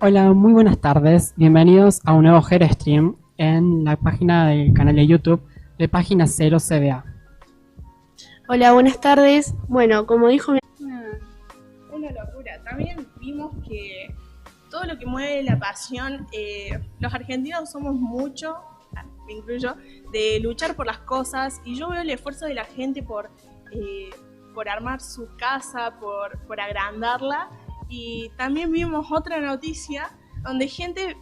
Hola, muy buenas tardes. Bienvenidos a un nuevo Jero Stream en la página del canal de YouTube de Página Cero CBA. Hola, buenas tardes. Bueno, como dijo mi... Una locura. También vimos que todo lo que mueve la pasión, los argentinos somos mucho, me incluyo, de luchar por las cosas, y yo veo el esfuerzo de la gente por armar su casa, por agrandarla. Y también vimos otra noticia donde gente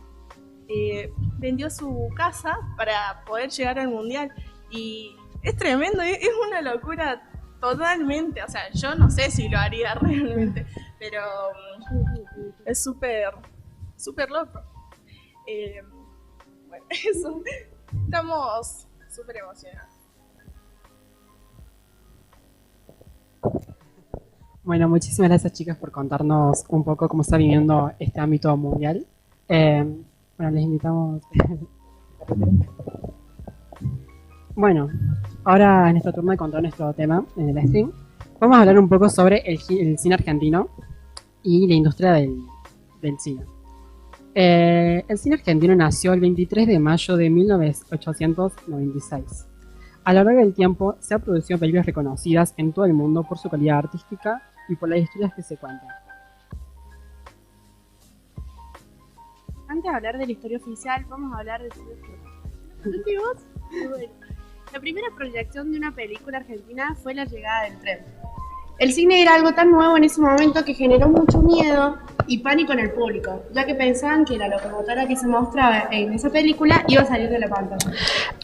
vendió su casa para poder llegar al mundial, y es tremendo, es una locura totalmente. O sea, yo no sé si lo haría realmente, pero es súper loco. Bueno, eso, estamos súper emocionados. Bueno, muchísimas gracias, chicas, por contarnos un poco cómo está viviendo este ámbito mundial. Bueno, les invitamos. Bueno, ahora en nuestro turno de contar nuestro tema en el stream, vamos a hablar un poco sobre el cine argentino y la industria del cine. El cine argentino nació el 23 de mayo de 1896. A lo largo del tiempo se han producido películas reconocidas en todo el mundo por su calidad artística y por las historias que se cuentan. Antes de hablar de la historia oficial, vamos a hablar de cine argentino. Bueno, la primera proyección de una película argentina fue La llegada del tren. El cine era algo tan nuevo en ese momento que generó mucho miedo y pánico en el público, ya que pensaban que la locomotora que se mostraba en esa película iba a salir de la pantalla.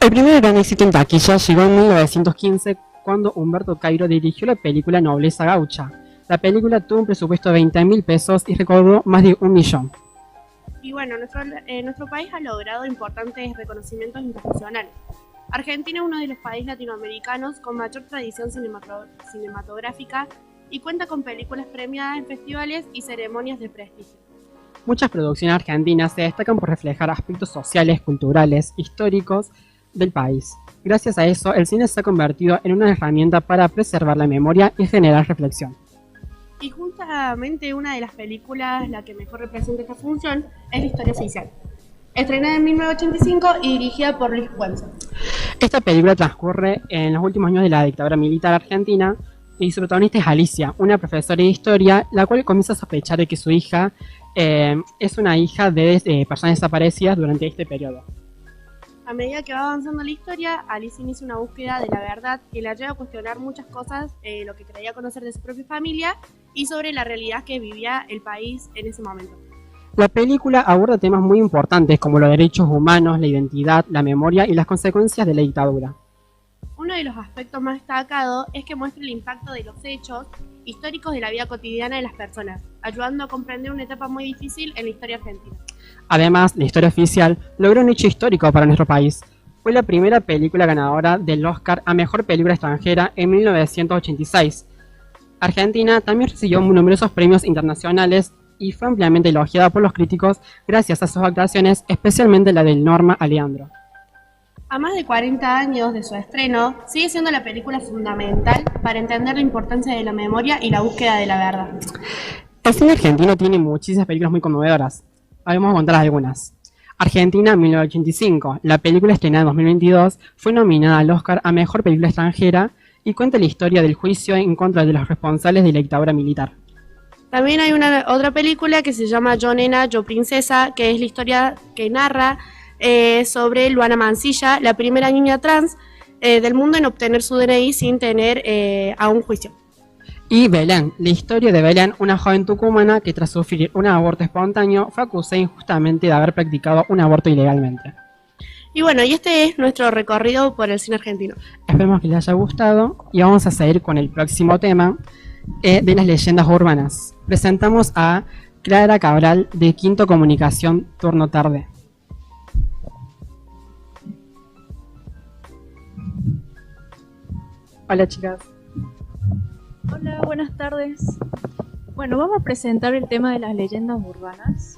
El primer gran éxito en taquilla llegó en 1915, cuando Humberto Cairo dirigió la película Nobleza Gaucha. La película tuvo un presupuesto de 20.000 pesos y recaudó más de 1 millón. Y bueno, nuestro país ha logrado importantes reconocimientos internacionales. Argentina es uno de los países latinoamericanos con mayor tradición cinematográfica y cuenta con películas premiadas en festivales y ceremonias de prestigio. Muchas producciones argentinas se destacan por reflejar aspectos sociales, culturales, históricos del país. Gracias a eso, el cine se ha convertido en una herramienta para preservar la memoria y generar reflexión. Y justamente una de las películas, la que mejor representa esta función, es La historia oficial. Estrenada en 1985 y dirigida por Luis Puenzo. Esta película transcurre en los últimos años de la dictadura militar argentina y su protagonista es Alicia, una profesora de historia, la cual comienza a sospechar de que su hija es una hija de personas desaparecidas durante este periodo. A medida que va avanzando la historia, Alicia inicia una búsqueda de la verdad que la lleva a cuestionar muchas cosas, lo que creía conocer de su propia familia y sobre la realidad que vivía el país en ese momento. La película aborda temas muy importantes como los derechos humanos, la identidad, la memoria y las consecuencias de la dictadura. Uno de los aspectos más destacados es que muestra el impacto de los hechos históricos de la vida cotidiana de las personas, ayudando a comprender una etapa muy difícil en la historia argentina. Además, La historia oficial logró un hecho histórico para nuestro país. Fue la primera película ganadora del Oscar a Mejor Película Extranjera en 1986. Argentina también recibió numerosos premios internacionales y fue ampliamente elogiada por los críticos gracias a sus actuaciones, especialmente la de Norma Aleandro. A más de 40 años de su estreno, sigue siendo la película fundamental para entender la importancia de la memoria y la búsqueda de la verdad. El cine argentino tiene muchísimas películas muy conmovedoras. Vamos a contar algunas. Argentina 1985. La película estrenada en 2022 fue nominada al Oscar a Mejor Película Extranjera y cuenta la historia del juicio en contra de los responsables de la dictadura militar. También hay otra película que se llama Yo Nena, Yo Princesa, que es la historia que narra sobre Luana Mancilla, la primera niña trans del mundo en obtener su DNI sin tener a un juicio. Y Belén, la historia de Belén, una joven tucumana que tras sufrir un aborto espontáneo fue acusada injustamente de haber practicado un aborto ilegalmente. Y bueno, y este es nuestro recorrido por el cine argentino. Esperemos que les haya gustado y vamos a seguir con el próximo tema de las leyendas urbanas. Presentamos a Clara Cabral de Quinto Comunicación, turno tarde. Hola, chicas. Hola, buenas tardes. Bueno, vamos a presentar el tema de las leyendas urbanas.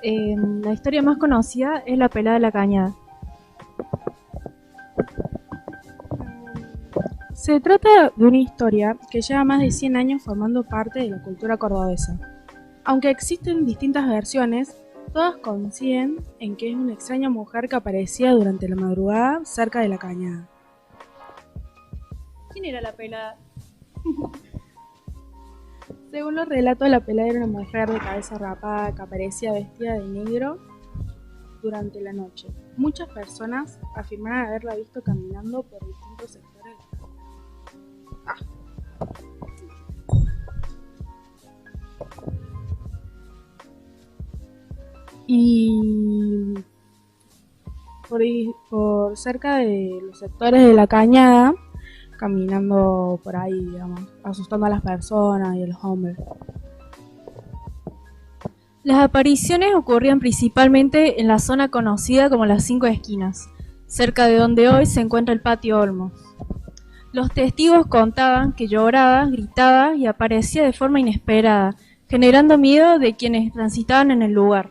La historia más conocida es la pelada de la cañada. Se trata de una historia que lleva más de 100 años formando parte de la cultura cordobesa. Aunque existen distintas versiones, todas coinciden en que es una extraña mujer que aparecía durante la madrugada cerca de la cañada. ¿Quién era la pelada? Según los relatos, la pelada era una mujer de cabeza rapada que aparecía vestida de negro durante la noche. Muchas personas afirmaron haberla visto caminando por distintos sectores de la ciudad. Y por cerca de los sectores de la cañada, caminando por ahí, digamos, asustando a las personas y a los hombres. Las apariciones ocurrían principalmente en la zona conocida como las 5 esquinas, cerca de donde hoy se encuentra el patio Olmos. Los testigos contaban que lloraba, gritaba y aparecía de forma inesperada, generando miedo de quienes transitaban en el lugar.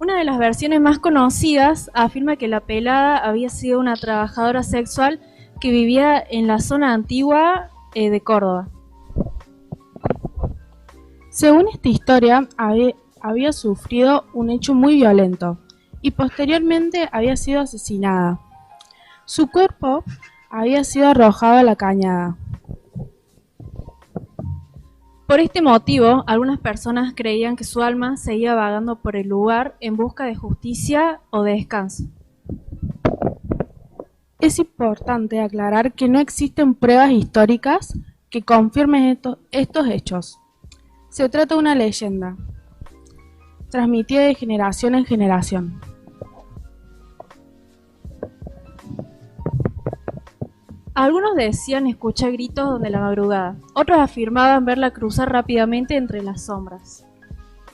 Una de las versiones más conocidas afirma que la pelada había sido una trabajadora sexual que vivía en la zona antigua de Córdoba. Según esta historia, había sufrido un hecho muy violento y posteriormente había sido asesinada. Su cuerpo había sido arrojado a la cañada. Por este motivo, algunas personas creían que su alma seguía vagando por el lugar en busca de justicia o de descanso. Es importante aclarar que no existen pruebas históricas que confirmen estos hechos. Se trata de una leyenda, transmitida de generación en generación. Algunos decían escuchar gritos donde la madrugada, otros afirmaban verla cruzar rápidamente entre las sombras.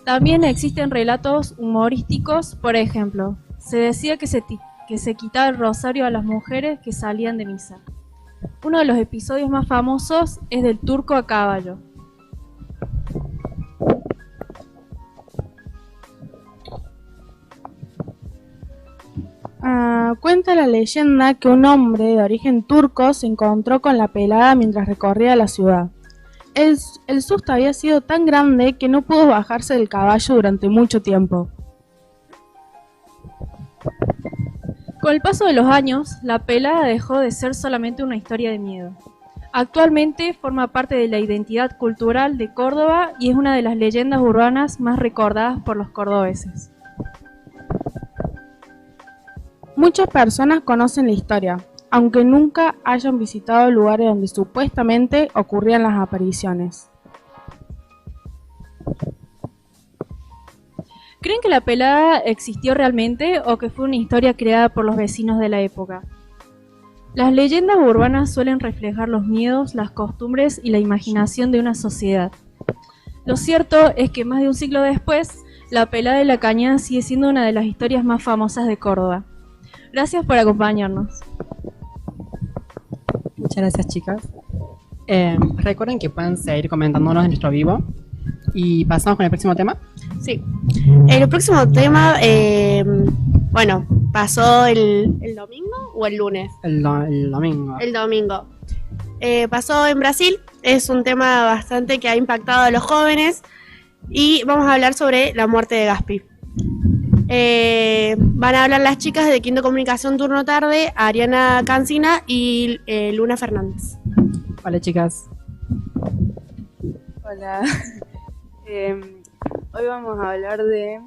También existen relatos humorísticos, por ejemplo, se decía que se quitaba el rosario a las mujeres que salían de misa. Uno de los episodios más famosos es del turco a caballo. Cuenta la leyenda que un hombre de origen turco se encontró con la pelada mientras recorría la ciudad. El susto había sido tan grande que no pudo bajarse del caballo durante mucho tiempo. Con el paso de los años, la pelada dejó de ser solamente una historia de miedo. Actualmente forma parte de la identidad cultural de Córdoba y es una de las leyendas urbanas más recordadas por los cordobeses. Muchas personas conocen la historia, aunque nunca hayan visitado lugares donde supuestamente ocurrían las apariciones. ¿Creen que la pelada existió realmente o que fue una historia creada por los vecinos de la época? Las leyendas urbanas suelen reflejar los miedos, las costumbres y la imaginación de una sociedad. Lo cierto es que más de un siglo después, la pelada de la cañada sigue siendo una de las historias más famosas de Córdoba. Gracias por acompañarnos. Muchas gracias, chicas. Recuerden que pueden seguir comentándonos en nuestro vivo. Y pasamos con el próximo tema. Sí. El próximo tema, bueno, pasó el domingo o el lunes. El domingo. El domingo. Pasó en Brasil. Es un tema bastante que ha impactado a los jóvenes. Y vamos a hablar sobre la muerte de Gaspi. Van a hablar las chicas de Quinto Comunicación Turno Tarde, Ariana Cancina y Luna Fernández. Hola, chicas. Hola. Hoy vamos a hablar de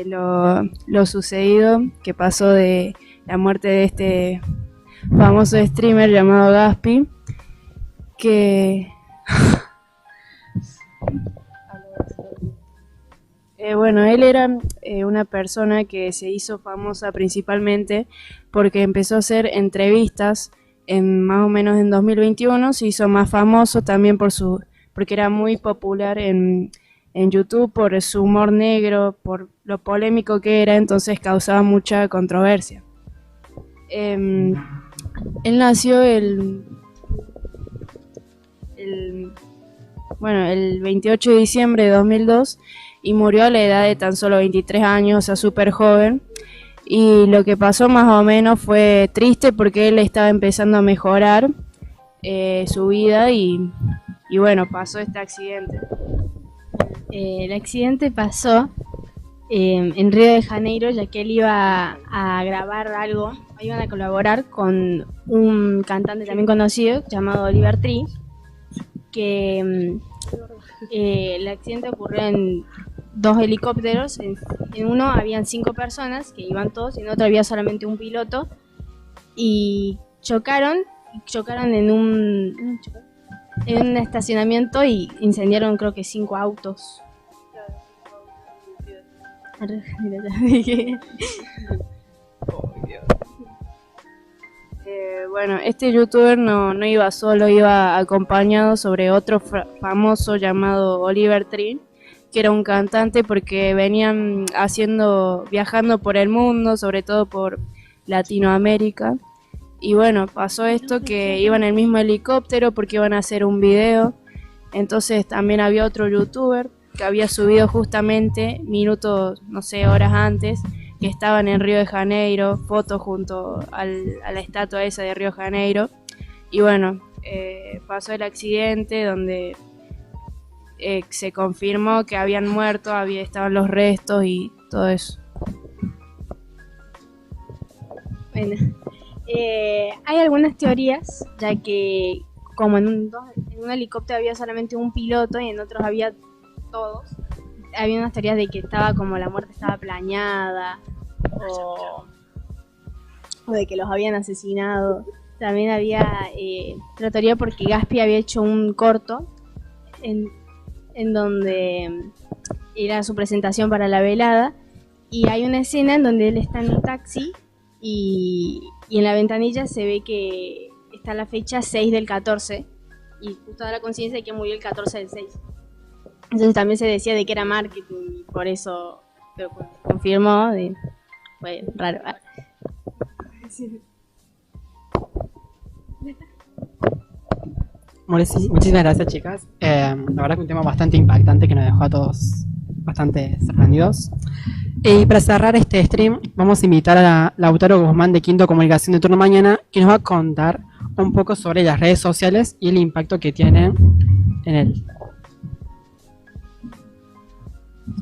lo sucedido, que pasó de la muerte de este famoso streamer llamado Gaspi, que bueno, él era una persona que se hizo famosa principalmente porque empezó a hacer entrevistas más o menos en 2021, se hizo más famoso también porque era muy popular en YouTube por su humor negro, por lo polémico que era, entonces causaba mucha controversia. Él nació el 28 de diciembre de 2002 y murió a la edad de tan solo 23 años, o sea, súper joven. Y lo que pasó más o menos fue triste porque él estaba empezando a mejorar su vida y bueno, pasó este accidente. El accidente pasó en Río de Janeiro, ya que él iba a grabar algo, iban a colaborar con un cantante también conocido llamado Oliver Tree, que el accidente ocurrió en dos helicópteros. En uno habían 5 personas que iban todos, y en otro había solamente un piloto, y chocaron en un estacionamiento y incendiaron, creo que 5 autos. Bueno, este youtuber no iba solo, iba acompañado sobre otro famoso llamado Oliver Tree, que era un cantante, porque venían viajando por el mundo, sobre todo por Latinoamérica. Y bueno, pasó esto, que iban en el mismo helicóptero porque iban a hacer un video. Entonces también había otro youtuber que había subido justamente minutos, no sé, horas antes, que estaban en Río de Janeiro, fotos junto a la estatua esa de Río de Janeiro. Y bueno, pasó el accidente donde se confirmó que habían muerto, estaban los restos y todo eso. Bueno, hay algunas teorías, ya que como en un helicóptero había solamente un piloto y en otros había todos, había unas teorías de que la muerte estaba planeada, o de que los habían asesinado. También había otra teoría porque Gaspi había hecho un corto en donde era su presentación para la velada, y hay una escena en donde él está en un taxi y en la ventanilla se ve que está la fecha 6 del 14, y justo da la conciencia de que murió el 14 del 6. Entonces también se decía de que era marketing, y por eso lo confirmó. Fue raro. Muchísimas gracias, chicas. La verdad que un tema bastante impactante que nos dejó a todos bastante sorprendidos. Y para cerrar este stream, vamos a invitar a Lautaro Guzmán de Quinto Comunicación de Turno Mañana, que nos va a contar un poco sobre las redes sociales y el impacto que tienen en él.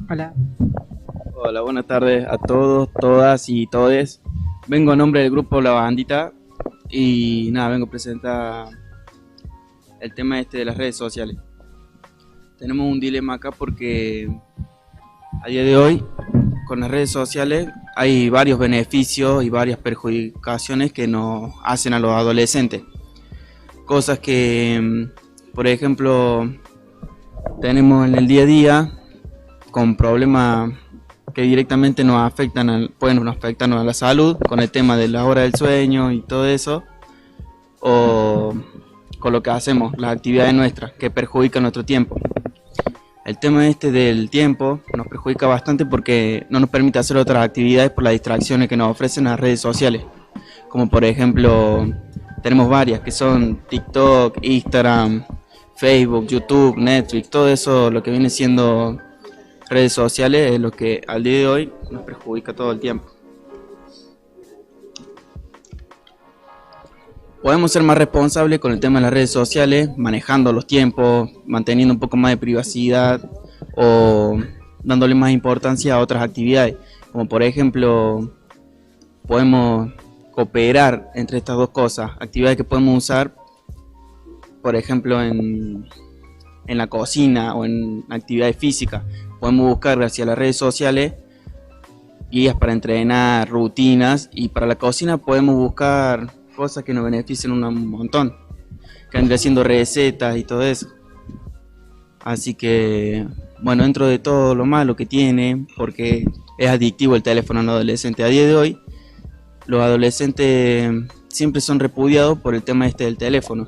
Hola. Hola, buenas tardes a todos, todas y todes. Vengo a nombre del grupo La Bandita y nada, vengo a presentar el tema de las redes sociales. Tenemos un dilema acá porque a día de hoy con las redes sociales hay varios beneficios y varias perjudicaciones que nos hacen a los adolescentes. Cosas que, por ejemplo, tenemos en el día a día con problemas que directamente nos pueden afectarnos a la salud, con el tema de la hora del sueño y todo eso, o con lo que hacemos, las actividades nuestras, que perjudican nuestro tiempo. El tema del tiempo nos perjudica bastante porque no nos permite hacer otras actividades por las distracciones que nos ofrecen las redes sociales, como por ejemplo, tenemos varias que son TikTok, Instagram, Facebook, YouTube, Netflix, todo eso, lo que viene siendo redes sociales, es lo que al día de hoy nos perjudica todo el tiempo. Podemos ser más responsables con el tema de las redes sociales, manejando los tiempos, manteniendo un poco más de privacidad o dándole más importancia a otras actividades, como por ejemplo podemos cooperar entre estas dos cosas, actividades que podemos usar por ejemplo en la cocina o en actividades físicas. Podemos buscar gracias a las redes sociales guías para entrenar, rutinas, y para la cocina podemos buscar cosas que nos beneficien un montón, que vendría siendo recetas y todo eso. Así que, bueno, dentro de todo lo malo que tiene, porque es adictivo el teléfono en adolescente. A día de hoy, los adolescentes siempre son repudiados por el tema del teléfono,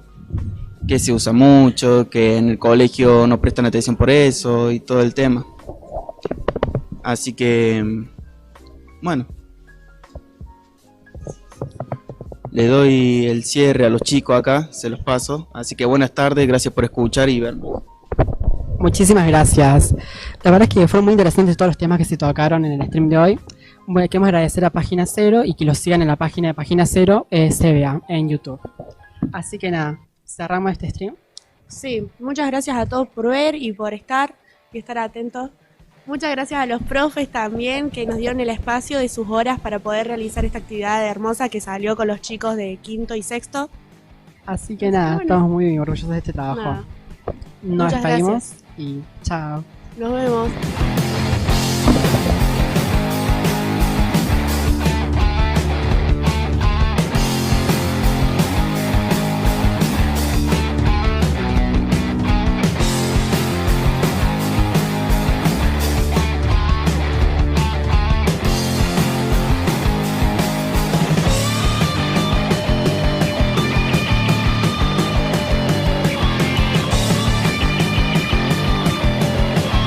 que se usa mucho, que en el colegio no prestan atención por eso y todo el tema. Así que, bueno, le doy el cierre a los chicos acá, se los paso. Así que buenas tardes, gracias por escuchar y vernos. Muchísimas gracias. La verdad es que fueron muy interesantes todos los temas que se tocaron en el stream de hoy. Bueno, queremos agradecer a Página Cero y que los sigan en la página de Página Cero CBA en YouTube. Así que nada, cerramos este stream. Sí, muchas gracias a todos por ver y por estar. y estar atentos. Muchas gracias a los profes también que nos dieron el espacio de sus horas para poder realizar esta actividad hermosa que salió con los chicos de quinto y sexto. Así que nada, bueno. estamos muy orgullosos de este trabajo. Nada, Nos muchas despedimos gracias. y chao. Nos vemos.